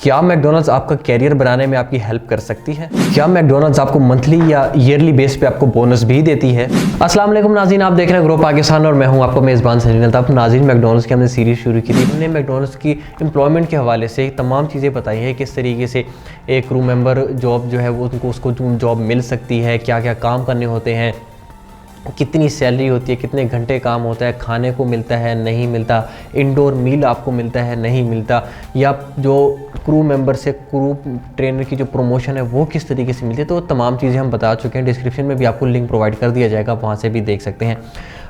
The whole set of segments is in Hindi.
क्या मैकडॉनल्ड्स आपका कैरियर बनाने में आपकी हेल्प कर सकती है? क्या मैकडॉनल्ड्स आपको मंथली या ईयरली बेस पे आपको बोनस भी देती है? अस्सलाम वालेकुम नाज़रीन, आप देख रहे हैं ग्रो पाकिस्तान और मैं हूं आपका मेज़बान सलीम अल्ताफ़। नाज़रीन, मैकडॉनल्ड्स की हमने सीरीज़ शुरू की थी। हमने मैकडॉनल्ड्स की एम्प्लॉयमेंट के हवाले से तमाम चीज़ें बताई है, किस तरीके से एक क्रू मेंबर जॉब जो है वो उसको जॉब मिल सकती है, क्या क्या काम करने होते हैं, कितनी सैलरी होती है, कितने घंटे काम होता है, खाने को मिलता है नहीं मिलता, इंडोर मील आपको मिलता है नहीं मिलता, या जो क्रू मेंबर से क्रू ट्रेनर की जो प्रमोशन है वो किस तरीके से मिलती है। तो तमाम चीज़ें हम बता चुके हैं। डिस्क्रिप्शन में भी आपको लिंक प्रोवाइड कर दिया जाएगा, वहाँ से भी देख सकते हैं।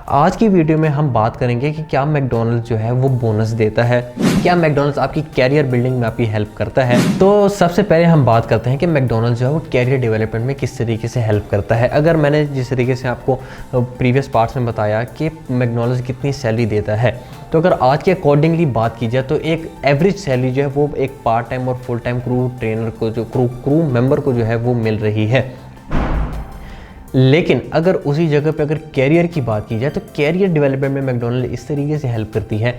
आज की वीडियो में हम बात करेंगे कि क्या मैकडॉनल्ड्स जो है वो बोनस देता है, क्या मैकडॉनल्ड्स आपकी कैरियर बिल्डिंग में आपकी हेल्प करता है। तो सबसे पहले हम बात करते हैं कि मैकडॉनल्ड्स जो है वो कैरियर डेवलपमेंट में किस तरीके से हेल्प करता है। अगर मैंने जिस तरीके से आपको प्रीवियस पार्ट्स में बताया कि मैकडॉनल्ड्स कितनी सैलरी देता है, तो अगर आज के अकॉर्डिंगली बात की जाए तो एक एवरेज सैलरी जो है वो एक पार्ट टाइम और फुल टाइम क्रू ट्रेनर को जो क्रू मेंबर को जो है वो मिल रही है। लेकिन अगर उसी जगह पे अगर कैरियर की बात की जाए तो कैरियर डेवलपमेंट में मैकडॉनल्ड इस तरीके से हेल्प करती है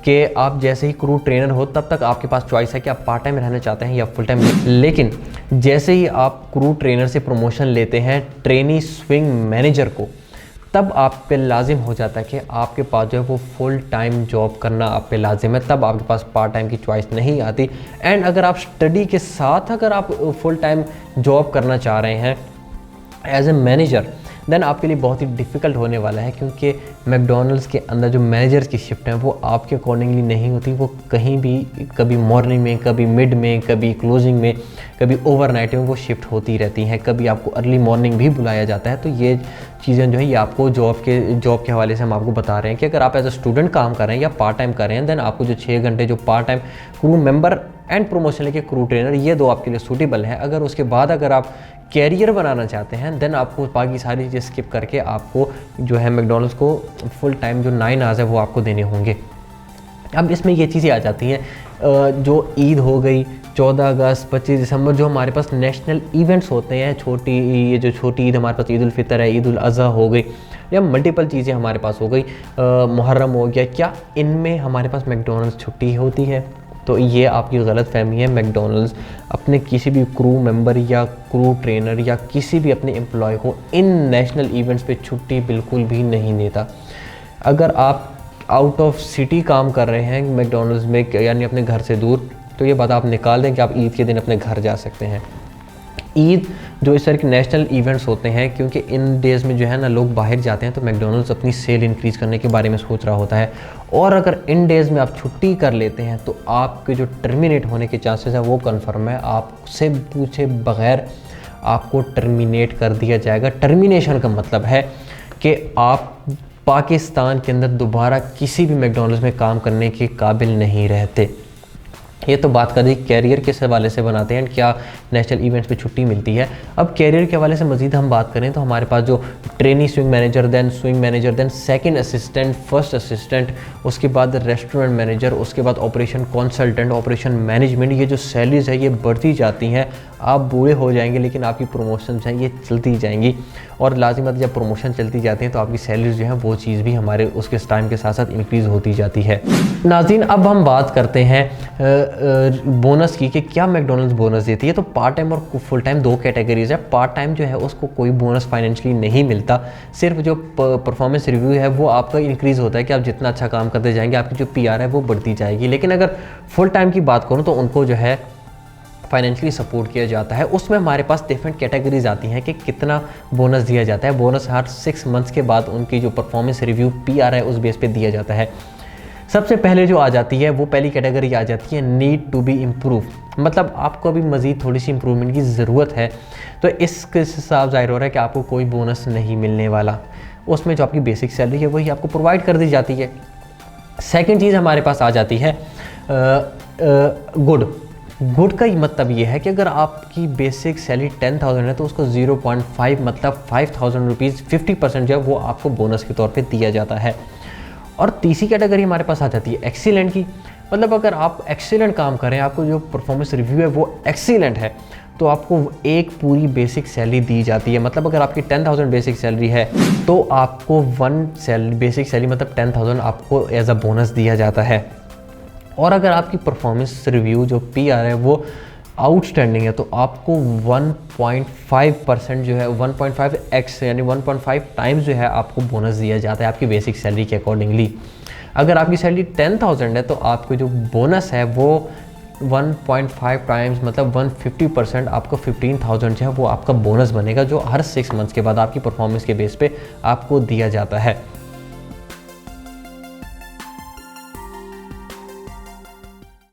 कि आप जैसे ही क्रू ट्रेनर हो तब तक आपके पास चॉइस है कि आप पार्ट टाइम रहना चाहते हैं या फुल टाइम। लेकिन जैसे ही आप क्रू ट्रेनर से प्रमोशन लेते हैं ट्रेनी स्विंग मैनेजर को, तब आप पे लाजिम हो जाता है कि आपके पास जो है वो फुल टाइम जॉब करना आप पे लाजिम है, तब आपके पास पार्ट टाइम की चॉइस नहीं आती। एंड अगर आप स्टडी के साथ अगर आप फुल टाइम जॉब करना चाह रहे हैं एज ए मैनेजर, देन आपके लिए बहुत ही डिफ़िकल्ट होने वाला है, क्योंकि मैकडॉनल्ड्स के अंदर जो मैनेजर्स की शिफ्ट हैं वो आपके अकॉर्डिंगली नहीं होती। वो कहीं भी कभी मॉर्निंग में, कभी मिड में, कभी क्लोजिंग में, कभी ओवरनाइट में वो शिफ्ट होती रहती हैं। कभी आपको अर्ली मॉर्निंग भी बुलाया जाता है। तो ये चीज़ें जो है ये आपको जॉब के हवाले से हम आपको बता रहे हैं कि अगर आप एज अ स्टूडेंट काम कर रहे हैं या पार्ट टाइम कर रहे हैं, देन आपको जो 6 घंटे जो part time crew member and promotion लेके क्रू ट्रेनर, ये दो आपके लिए सूटेबल है। अगर उसके बाद अगर आप कैरियर बनाना चाहते हैं, देन आपको बाकी सारी चीज़ें स्किप करके आपको जो है मैकडॉनल्ड्स को फुल टाइम जो 9 आवर्स है वो आपको देने होंगे। अब इसमें ये चीज़ें आ जाती हैं, जो ईद हो गई, 14 अगस्त, 25 दिसंबर, जो हमारे पास नेशनल इवेंट्स होते हैं, ये जो छोटी ईद हमारे पास ईद उल फितर है, ईद उल अज़हा हो गई, या मल्टीपल चीज़ें हमारे पास हो गई, मुहर्रम हो गया, क्या इनमें हमारे पास मैकडॉनल्ड्स छुट्टी होती है? तो ये आपकी गलत फहमी है। मैकडॉनल्ड्स अपने किसी भी क्रू मेंबर या क्रू ट्रेनर या किसी भी अपने एम्प्लॉय को इन नेशनल इवेंट्स पे छुट्टी बिल्कुल भी नहीं देता। अगर आप आउट ऑफ सिटी काम कर रहे हैं मैकडॉनल्ड्स में, यानी अपने घर से दूर, तो ये बात आप निकाल दें कि आप ईद के दिन अपने घर जा सकते हैं। ईद जो इस तरह के नेशनल इवेंट्स होते हैं, क्योंकि इन डेज़ में जो है ना लोग बाहर जाते हैं, तो मैकडॉनल्ड्स अपनी सेल इंक्रीज़ करने के बारे में सोच रहा होता है। और अगर इन डेज़ में आप छुट्टी कर लेते हैं तो आपके जो टर्मिनेट होने के चांसेस है वो कन्फर्म है। आपसे पूछे बगैर आपको टर्मिनेट कर दिया जाएगा। टर्मिनेशन का मतलब है कि आप पाकिस्तान के अंदर दोबारा किसी भी मैकडॉनल्ड्स में काम करने के काबिल नहीं रहते। ये तो बात कर दी कैरियर के हवाले से बनाते हैं, क्या नेशनल इवेंट्स पे छुट्टी मिलती है। अब कैरियर के हवाले से मज़ीद हम बात करें तो हमारे पास जो trainee swing manager, then second assistant, first assistant, उसके बाद रेस्टोरेंट मैनेजर, उसके बाद ऑपरेशन कंसल्टेंट, ऑपरेशन मैनेजमेंट, ये जो सैलरीज है ये बढ़ती जाती हैं। आप बूढ़े हो जाएंगे लेकिन आपकी प्रमोशन हैं ये चलती जाएंगी, और लाजिमत जब प्रमोशन चलती जाती है तो आपकी सैलरी जो है वो चीज़ भी हमारे उसके टाइम के साथ साथ इंक्रीज़ होती जाती है। नाज़रीन, अब हम बात करते हैं बोनस की कि क्या मैकडॉनल्ड्स बोनस देती है। तो पार्ट टाइम और फुल टाइम दो कैटेगरीज है। पार्ट टाइम जो है उसको कोई बोनस फाइनेंशियली नहीं मिलता, सिर्फ जो परफॉर्मेंस रिव्यू है वो आपका इंक्रीज़ होता है कि आप जितना अच्छा काम करते जाएंगे आपकी जो PR है वो बढ़ती जाएगी। लेकिन अगर फुल टाइम की बात करूँ तो उनको जो है फाइनेंशियली सपोर्ट किया जाता है। उसमें हमारे पास डिफरेंट कैटेगरीज आती हैं कि कितना बोनस दिया जाता है। बोनस हर 6 मंथ्स के बाद उनकी जो परफॉर्मेंस रिव्यू PR है उस बेस पे दिया जाता है। सबसे पहले जो आ जाती है वो पहली कैटेगरी आ जाती है नीड टू बी इम्प्रूव, मतलब आपको अभी मज़ीद थोड़ी सी इम्प्रूवमेंट की ज़रूरत है। तो इसके हिसाब ज़ाहिर हो रहा है कि आपको कोई बोनस नहीं मिलने वाला। उसमें जो आपकी बेसिक सैलरी है वही आपको प्रोवाइड कर दी जाती है। सेकेंड चीज़ हमारे पास आ जाती है गुड का मतलब ये है कि अगर आपकी बेसिक सैलरी 10,000 है तो उसको 0.5 मतलब 5,000 रुपीज़ 50% जो है वो आपको बोनस के तौर पे दिया जाता है। और तीसरी कैटेगरी हमारे पास आ जाती है एक्सीलेंट की, मतलब अगर आप एक्सीलेंट काम करें, आपको जो परफॉर्मेंस रिव्यू है वो एक्सीलेंट है, तो आपको एक पूरी बेसिक सैलरी दी जाती है। मतलब अगर आपकी 10,000 बेसिक सैलरी है तो आपको बेसिक सैलरी मतलब 10,000 आपको एज अ बोनस दिया जाता है। और अगर आपकी परफॉर्मेंस रिव्यू जो PR है वो आउटस्टैंडिंग है तो आपको 1.5% जो है 1.5x यानी 1.5 टाइम्स जो है आपको बोनस दिया जाता है आपकी बेसिक सैलरी के अकॉर्डिंगली। अगर आपकी सैलरी 10,000 है तो आपको जो बोनस है वो 1.5 टाइम्स मतलब 150% आपको 15,000 जो है वो आपका बोनस बनेगा, जो हर 6 मंथ्स के बाद आपकी परफॉर्मेंस के बेस पे आपको दिया जाता है।